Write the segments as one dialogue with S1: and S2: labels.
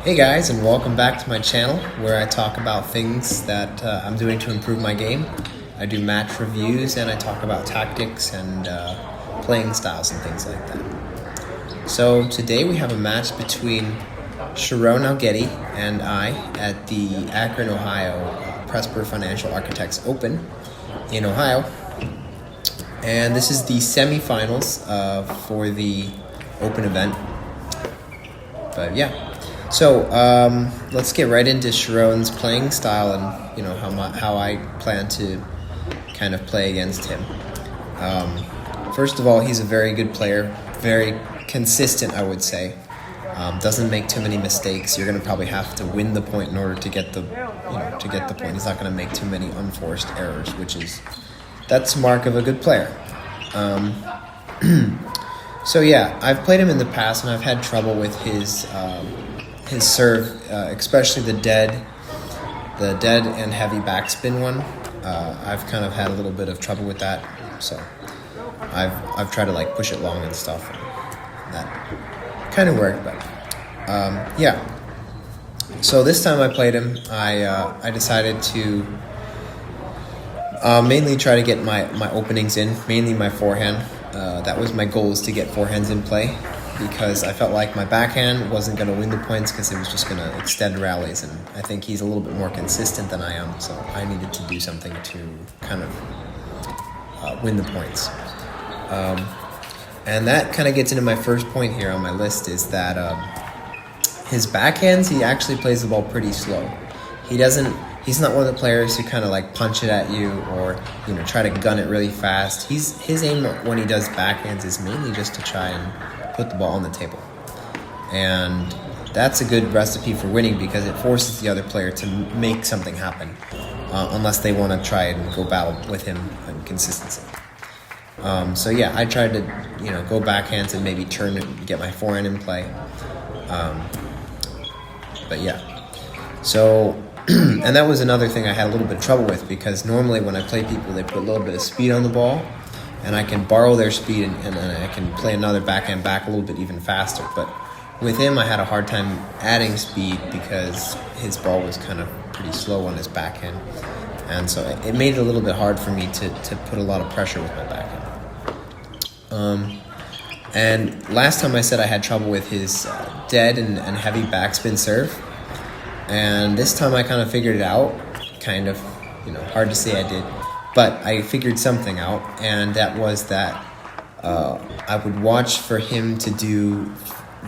S1: Hey guys, and welcome back to my channel where I talk about things that I'm doing to improve my game. I do match reviews and I talk about tactics and playing styles and things like that. So today we have a match between Sharon Alguetti and I at the Akron, Ohio Presper Financial Architects Open in Ohio. And this is the semifinals for the open event. But yeah. So let's get right into Sharon's playing style and how I plan to kind of play against him. First of all, he's a very good player, very consistent, I would say. Doesn't make too many mistakes. You're going to probably have to win the point in order to get the point. He's not going to make too many unforced errors, that's a mark of a good player. So yeah, I've played him in the past and I've had trouble with his serve, especially the dead and heavy backspin one. I've kind of had a little bit of trouble with that, so I've tried to push it long and stuff, and that kind of worked. But yeah. So this time I played him. I decided to mainly try to get my openings in, mainly my forehand. That was my goal, is to get forehands in play, because I felt like my backhand wasn't going to win the points because it was just going to extend rallies, and I think he's a little bit more consistent than I am, so I needed to do something to kind of win the points. And that kind of gets into my first point here on my list, is that his backhands, he actually plays the ball pretty slow. He's not one of the players who kind of punch it at you or try to gun it really fast. His aim when he does backhands is mainly just to try and put the ball on the table, and that's a good recipe for winning because it forces the other player to make something happen, unless they want to try and go battle with him on consistency. So yeah, I tried to go backhands and maybe turn it and get my forehand in play. But yeah, so and that was another thing I had a little bit of trouble with, because normally when I play people, they put a little bit of speed on the ball, and I can borrow their speed and I can play another backhand back a little bit even faster. But with him, I had a hard time adding speed because his ball was kind of pretty slow on his backhand, and so it made it a little bit hard for me to put a lot of pressure with my backhand. And last time I said I had trouble with his dead and heavy backspin serve, and this time I kind of figured it out. Hard to say I did, but I figured something out, and that was that I would watch for him to do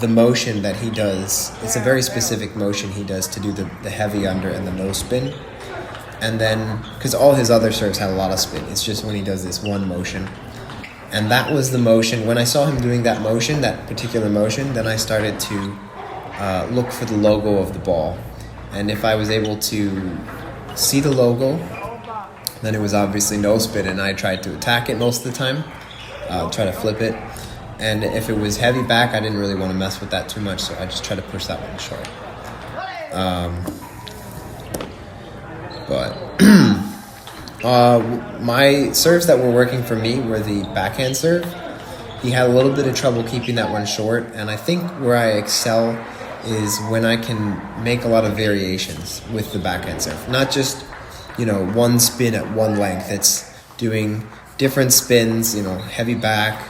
S1: the motion that he does. It's a very specific motion he does to do the heavy under and the no spin. And then, because all his other serves had a lot of spin, it's just when he does this one motion. And that was the motion. When I saw him doing that motion, that particular motion, then I started to look for the logo of the ball. And if I was able to see the logo, then it was obviously no spin, and I tried to attack it most of the time, try to flip it. And if it was heavy back, I didn't really want to mess with that too much, so I just tried to push that one short. My serves that were working for me were the backhand serve. He had a little bit of trouble keeping that one short, and I think where I excel is when I can make a lot of variations with the backhand serve. Not just, one spin at one length. It's doing different spins, heavy back,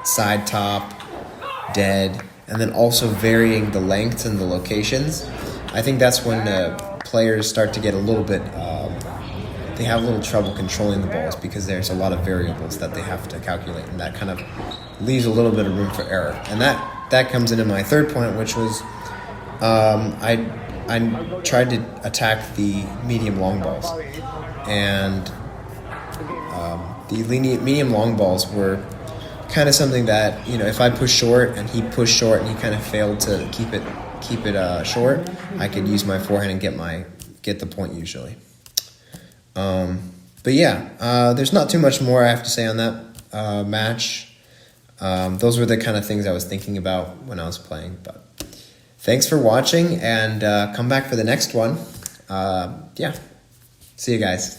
S1: side top, dead, and then also varying the lengths and the locations. I think that's when players start to get a little bit, they have a little trouble controlling the balls because there's a lot of variables that they have to calculate, and that kind of leaves a little bit of room for error. And that comes into my third point, which was I tried to attack the medium long balls, and the medium long balls were kind of something that if I pushed short and he pushed short and he kind of failed to keep it short, I could use my forehand and get the point usually. But yeah, there's not too much more I have to say on that match. Those were the kind of things I was thinking about when I was playing. But thanks for watching, and come back for the next one. Yeah, see you guys.